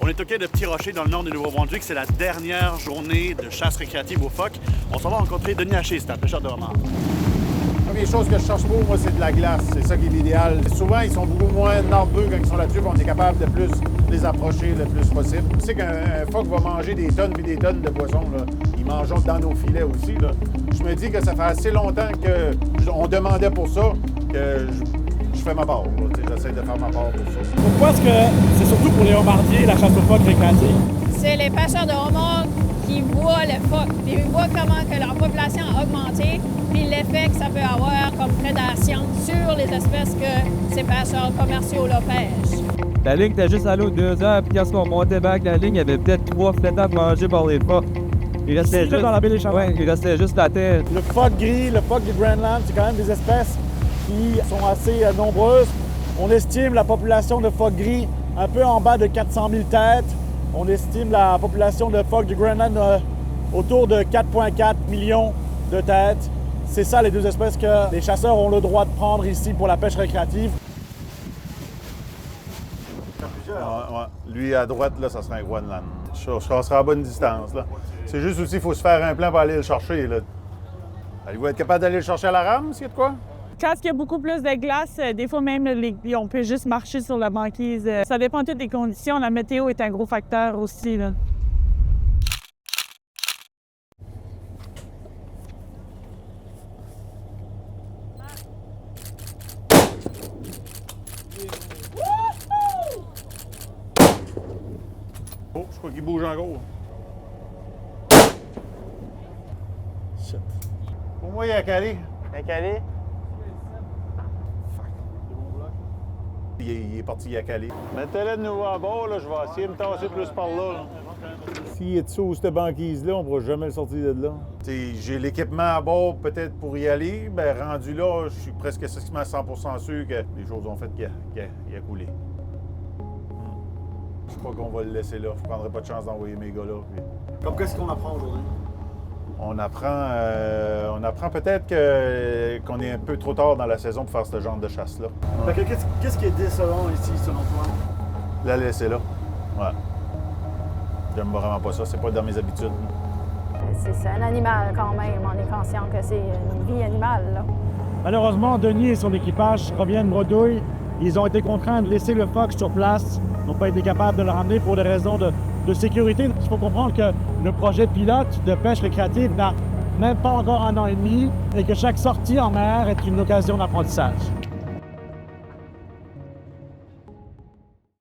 On est au quai de Petit Rocher dans le nord du Nouveau-Brunswick. C'est la dernière journée de chasse récréative aux phoques. On s'en va rencontrer Denis Haché, c'est un pêcheur de homard. La première chose que je cherche pour, moi, c'est de la glace. C'est ça qui est l'idéal. Souvent, ils sont beaucoup moins nerveux quand ils sont là-dessus. On est capable de plus les approcher le plus possible. Tu sais qu'un phoque va manger des tonnes et des tonnes de poissons, là. Ils mangent dans nos filets aussi, là. Je me dis que ça fait assez longtemps qu'on demandait pour ça que je fais ma part. J'essaie de faire ma part pour ça. Pourquoi est-ce que c'est surtout pour les homardiers la chasse aux phoques récréative? C'est les pêcheurs de homards qui voient le phoque, puis ils voient comment que leur population a augmenté, puis l'effet que ça peut avoir comme prédation sur les espèces que ces pêcheurs commerciaux là pêchent. La ligne était juste à l'eau 2 heures, puis quand on montait back la ligne, il y avait peut-être 3 flétables mangés par les phoques. Il restait juste dans la baie des Champs. Ouais, il restait juste la tête. Le phoque gris, le phoque du Greenland, c'est quand même des espèces qui sont assez nombreuses. On estime la population de phoques gris un peu en bas de 400 000 têtes. On estime la population de phoques du Greenland autour de 4,4 millions de têtes. C'est ça les deux espèces que les chasseurs ont le droit de prendre ici pour la pêche récréative. Ouais. Lui, à droite, là, ça serait un Groenland. Je serai à bonne distance, là. C'est juste aussi, il faut se faire un plan pour aller le chercher, là. Allez-vous être capable d'aller le chercher à la rame, s'il y a de quoi? Quand il y a beaucoup plus de glace, des fois même, on peut juste marcher sur la banquise. Ça dépend de toutes les conditions. La météo est un gros facteur aussi, là. Oh, je crois qu'il bouge en gros. Shit. Pour moi, il y a calé. Un calé? Il est parti à Calais. Mettez-le de nouveau à bord, là, je vais essayer de me tasser plus par là. S'il est dessous cette banquise-là, on ne pourra jamais le sortir de là. J'ai l'équipement à bord peut-être pour y aller. Ben rendu là, je suis presque à 100% sûr que les choses ont fait qu'il a coulé. Je crois qu'on va le laisser là. Je ne prendrai pas de chance d'envoyer mes gars là. Puis... Comme qu'est-ce qu'on apprend aujourd'hui? On apprend peut-être qu'on est un peu trop tard dans la saison pour faire ce genre de chasse-là. Qu'est-ce qui est décevant ici, selon toi? La laisser là. Ouais. J'aime vraiment pas ça. C'est pas dans mes habitudes. C'est un animal quand même. On est conscient que c'est une vie animale, là. Malheureusement, Denis et son équipage reviennent bredouille. Ils ont été contraints de laisser le phoque sur place. Ils n'ont pas été capables de le ramener pour des raisons de sécurité. Il faut comprendre que le projet pilote de pêche récréative n'a même pas encore 1 an et demi et que chaque sortie en mer est une occasion d'apprentissage.